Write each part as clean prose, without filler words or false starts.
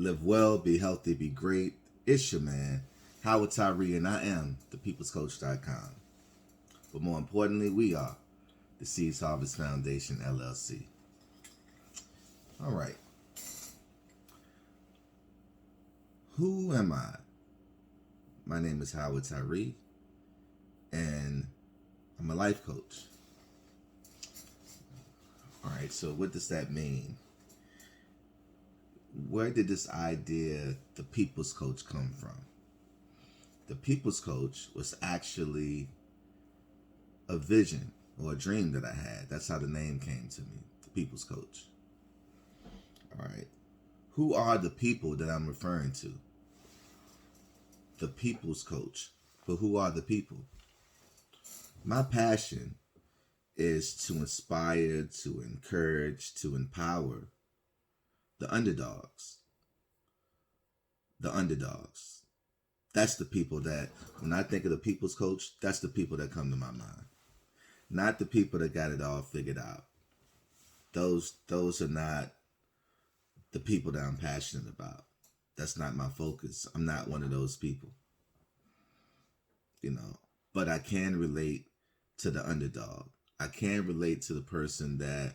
Live well, be healthy, be great. It's your man, Howard Tyree, and I am thepeoplescoach.com. But more importantly, we are the Seeds Harvest Foundation, LLC. All right. Who am I? My name is Howard Tyree, and I'm a life coach. All right, so what does that mean? Where did this idea, the People's Coach, come from? The People's Coach was actually a vision or a dream that I had. That's how the name came to me, the People's Coach. All right. Who are the people that I'm referring to? The People's Coach. But who are the people? My passion is to inspire, to encourage, to empower the underdogs. The underdogs. That's the people that, when I think of the People's Coach, that's the people that come to my mind. Not the people that got it all figured out. Those are not the people that I'm passionate about. That's not my focus. I'm not one of those people. But I can relate to the underdog. I can relate to the person that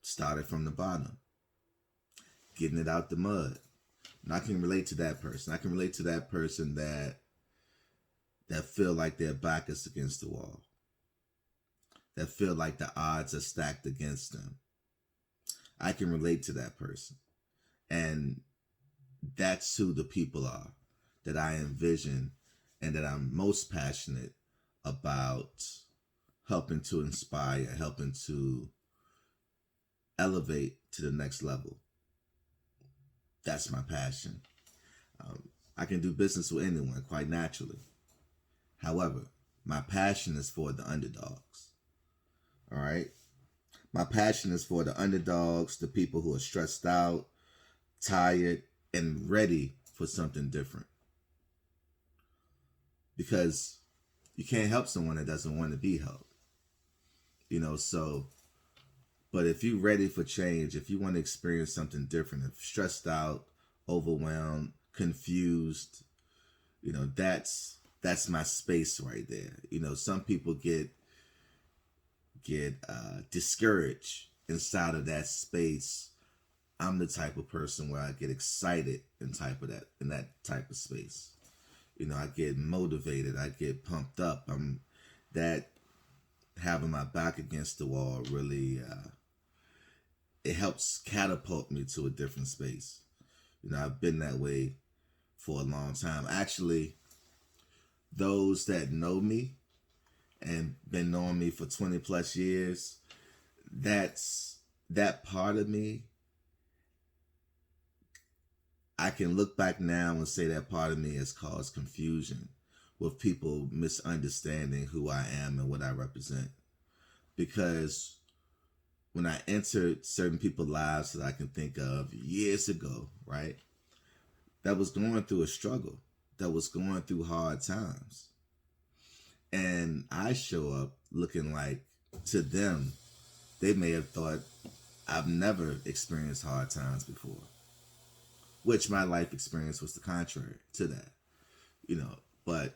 started from the bottom, getting it out the mud. And I can relate to that person. I can relate to that person that feel like their back is against the wall, that feel like the odds are stacked against them. I can relate to that person. And that's who the people are that I envision and that I'm most passionate about helping to inspire, helping to elevate to the next level. That's my passion. I can do business with anyone quite naturally. However, my passion is for the underdogs. All right? My passion is for the underdogs, the people who are stressed out, tired, and ready for something different. Because you can't help someone that doesn't want to be helped. But if you're ready for change, if you want to experience something different, if stressed out, overwhelmed, confused, that's my space right there. Some people get discouraged inside of that space. I'm the type of person where I get excited in that type of space. I get motivated. I get pumped up. That having my back against the wall really, it helps catapult me to a different space. I've been that way for a long time. Actually, those that know me and been knowing me for 20 plus years, that part of me, I can look back now and say that part of me has caused confusion with people misunderstanding who I am and what I represent. Because when I entered certain people's lives that I can think of years ago, right, that was going through a struggle, that was going through hard times. And I show up looking like, to them, they may have thought I've never experienced hard times before. Which my life experience was the contrary to that, but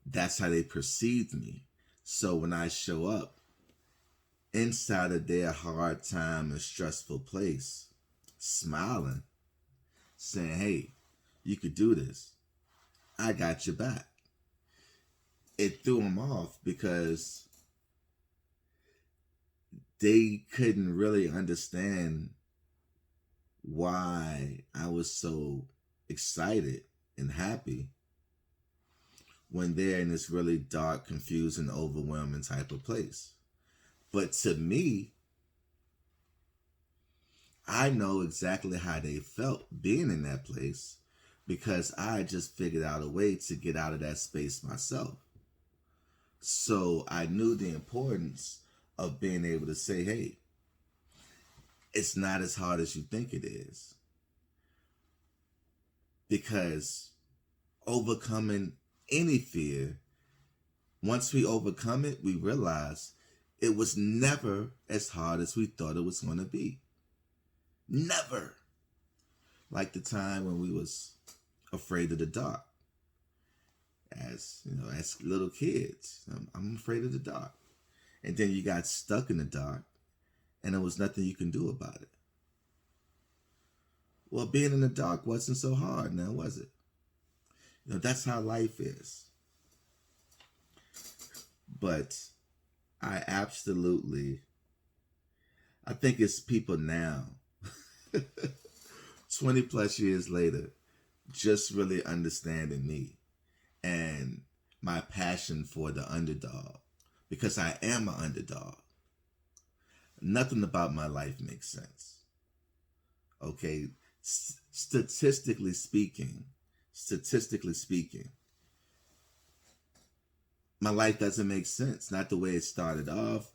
that's how they perceived me. So when I show up inside of their hard time and stressful place, smiling, saying, hey, you could do this. I got your back. It threw them off because they couldn't really understand why I was so excited and happy when they're in this really dark, confusing, overwhelming type of place. But to me, I know exactly how they felt being in that place because I just figured out a way to get out of that space myself. So I knew the importance of being able to say, hey, it's not as hard as you think it is. Because overcoming any fear, once we overcome it, we realize it was never as hard as we thought it was going to be. Never. like the time when we was afraid of the dark. As you know, as little kids, I'm afraid of the dark. And then you got stuck in the dark, and there was nothing you can do about it. Well, being in the dark wasn't so hard now, was it? That's how life is. But I absolutely, I think it's people now, 20 plus years later, just really understanding me and my passion for the underdog, because I am an underdog. Nothing about my life makes sense. Okay, statistically speaking, my life doesn't make sense. Not the way it started off,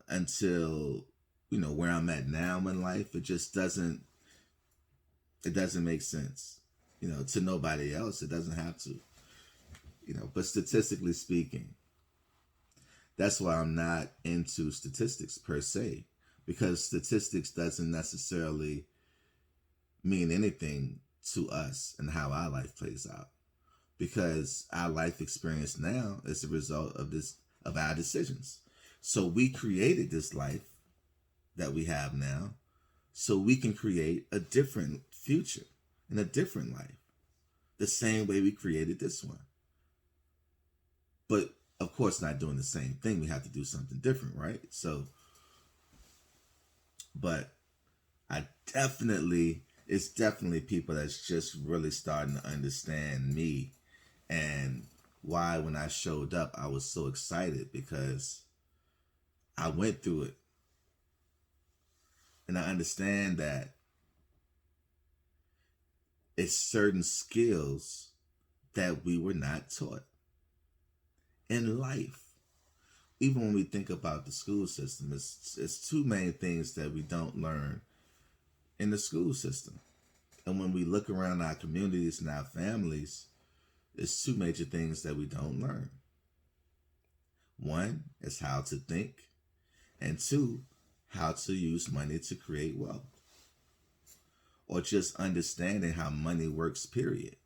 until where I'm at now in life. It just doesn't. It doesn't make sense. To nobody else. It doesn't have to. But statistically speaking, that's why I'm not into statistics per se, because statistics doesn't necessarily mean anything to us and how our life plays out, because our life experience now is a result of our decisions. So we created this life that we have now, so we can create a different future and a different life, the same way we created this one. But of course, not doing the same thing. We have to do something different, right? So, but it's definitely people that's just really starting to understand me, and why when I showed up, I was so excited, because I went through it. And I understand that it's certain skills that we were not taught in life. Even when we think about the school system, it's two main things that we don't learn in the school system. And when we look around our communities and our families, there's two major things that we don't learn. One is how to think, and two, how to use money to create wealth, or just understanding how money works, period.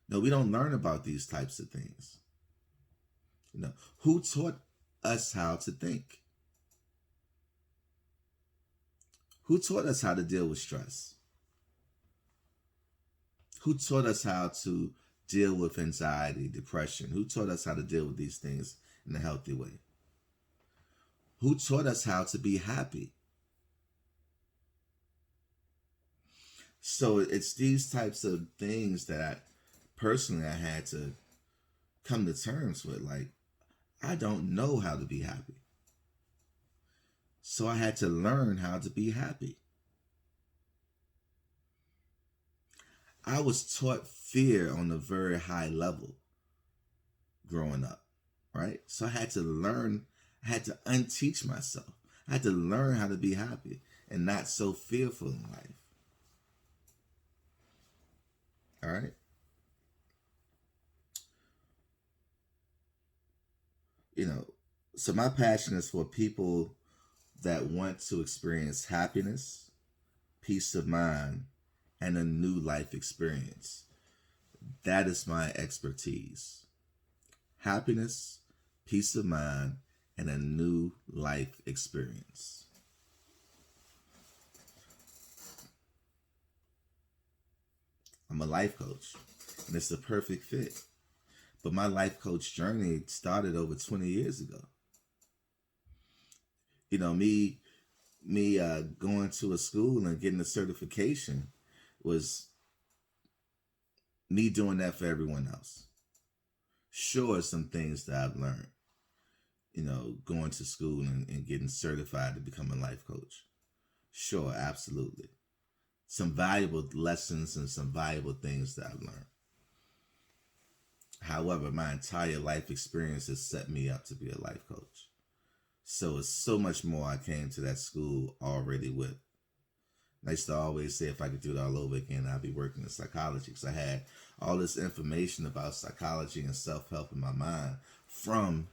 No, we don't learn about these types of things. Who taught us how to think? Who taught us how to deal with stress? Who taught us how to deal with anxiety, depression? Who taught us how to deal with these things in a healthy way? Who taught us how to be happy? So it's these types of things that I had to come to terms with. Like, I don't know how to be happy. So I had to learn how to be happy. I was taught fear on a very high level growing up, right? So I had to unteach myself. I had to learn how to be happy and not so fearful in life. All right? So my passion is for people that want to experience happiness, peace of mind, and a new life experience. That is my expertise. Happiness, peace of mind, and a new life experience. I'm a life coach, and it's the perfect fit. But my life coach journey started over 20 years ago. Me going to a school and getting a certification was me doing that for everyone else. Sure, some things that I've learned, going to school and getting certified to become a life coach. Sure, absolutely. Some valuable lessons and some valuable things that I've learned. However, my entire life experience has set me up to be a life coach. So it's so much more I came to that school already with. I used to always say if I could do it all over again, I'd be working in psychology, because I had all this information about psychology and self-help in my mind from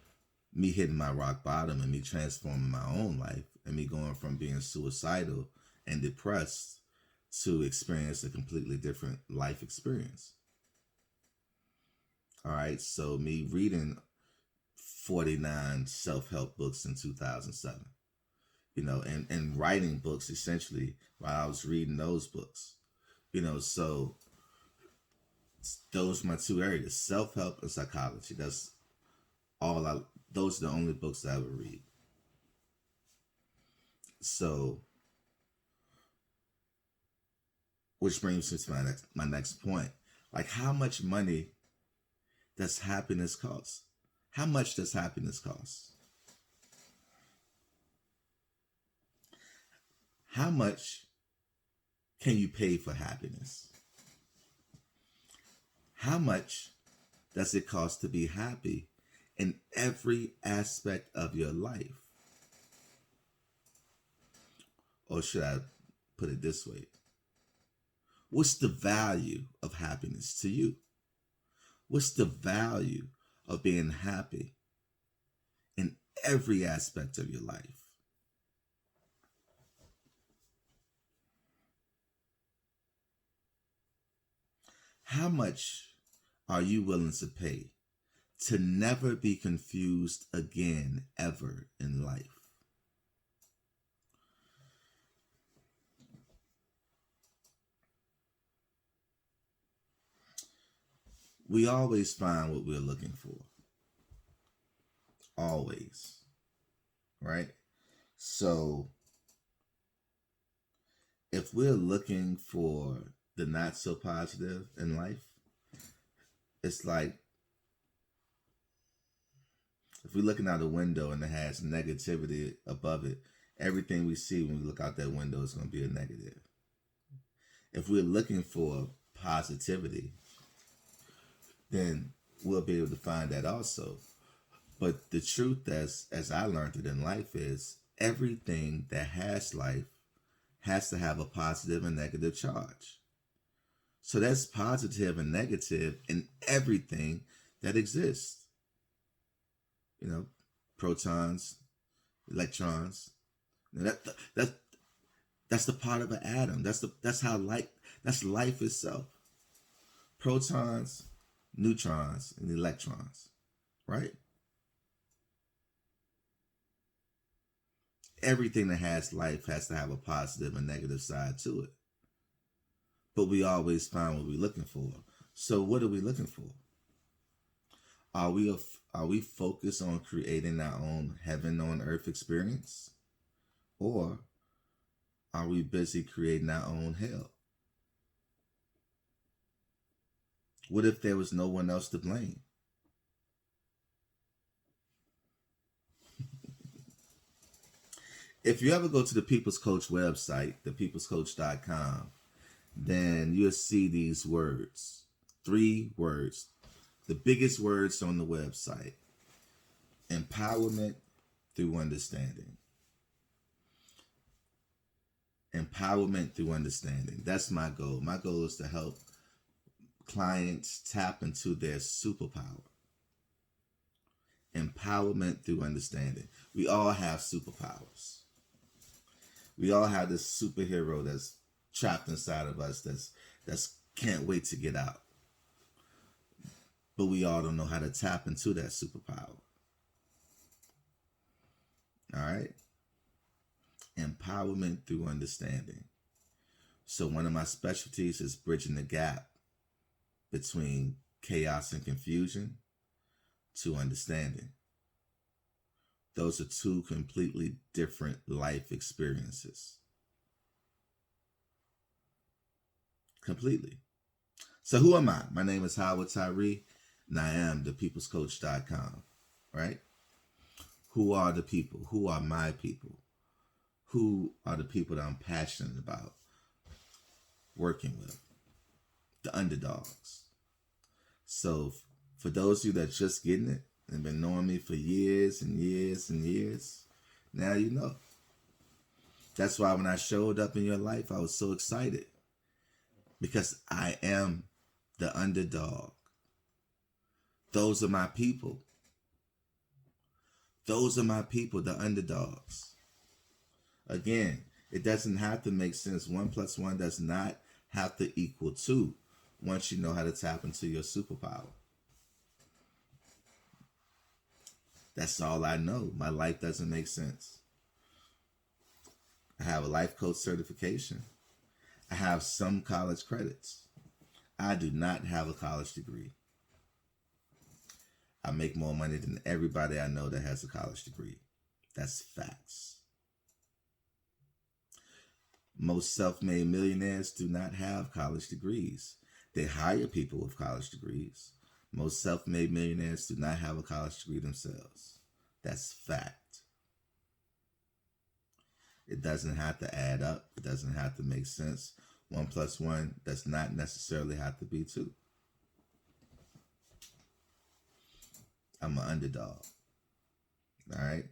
me hitting my rock bottom and me transforming my own life and me going from being suicidal and depressed to experience a completely different life experience. All right, so me reading 49 self-help books in 2007, and writing books essentially while I was reading those books, so those are my two areas: self-help and psychology. All I those are the only books I ever read. So, which brings me to my next point. Like, how much money does happiness cost? How much does happiness cost? How much can you pay for happiness? How much does it cost to be happy in every aspect of your life? Or should I put it this way? What's the value of happiness to you? What's the value of being happy in every aspect of your life? How much are you willing to pay to never be confused again ever in life? We always find what we're looking for. Always. Right? So, if we're looking for the not so positive in life, it's like if we're looking out a window and it has negativity above it, everything we see when we look out that window is going to be a negative. If we're looking for positivity, then we'll be able to find that also. But the truth, as I learned it in life, is everything that has life has to have a positive and negative charge. So that's positive and negative in everything that exists. Protons, electrons. That's the part of an atom. That's how light. That's life itself. Protons, neutrons, and electrons. Right? Everything that has life has to have a positive and negative side to it. But we always find what we're looking for. So what are we looking for? Are we focused on creating our own heaven on earth experience? Or are we busy creating our own hell? What if there was no one else to blame? If you ever go to the People's Coach website, thepeoplescoach.com, then you'll see these words. 3 words. The biggest words on the website. Empowerment through understanding. Empowerment through understanding. That's my goal. My goal is to help clients tap into their superpower. Empowerment through understanding. We all have superpowers. We all have this superhero that's trapped inside of us that's can't wait to get out. But we all don't know how to tap into that superpower. All right? Empowerment through understanding. So one of my specialties is bridging the gap between chaos and confusion to understanding. Those are 2 completely different life experiences. Completely. So who am I? My name is Howard Tyree, and I am thepeoplescoach.com, right? Who are the people? Who are my people? Who are the people that I'm passionate about working with? The underdogs. So for those of you that just getting it and been knowing me for years and years and years, now you know. That's why when I showed up in your life, I was so excited. Because I am the underdog. Those are my people. Those are my people, the underdogs. Again, It doesn't have to make sense. 1 plus 1 does not have to equal 2 once you know how to tap into your superpower. That's all I know. My life doesn't make sense. I have a life coach certification. I have some college credits. I do not have a college degree. I make more money than everybody I know that has a college degree. That's facts. Most self-made millionaires do not have college degrees. They hire people with college degrees. Most self-made millionaires do not have a college degree themselves. That's fact. It doesn't have to add up. It doesn't have to make sense. 1 plus 1 does not necessarily have to be 2. I'm an underdog. All right?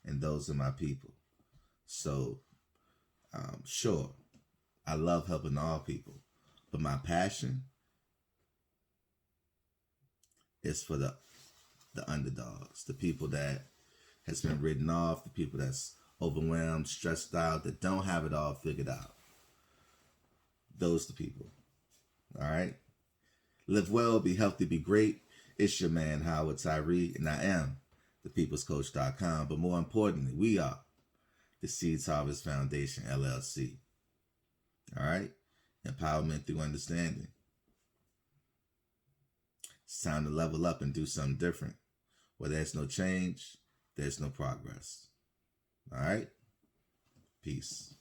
And those are my people. So, sure, I love helping all people. But my passion is for the underdogs, the people that has been written off, the people that's overwhelmed, stressed out, that don't have it all figured out. Those the people. All right? Live well, be healthy, be great. It's your man, Howard Tyree, and I am thepeoplescoach.com. But more importantly, we are the Seeds Harvest Foundation, LLC. All right? Empowerment through understanding. It's time to level up and do something different. Where there's no change, there's no progress. All right? Peace.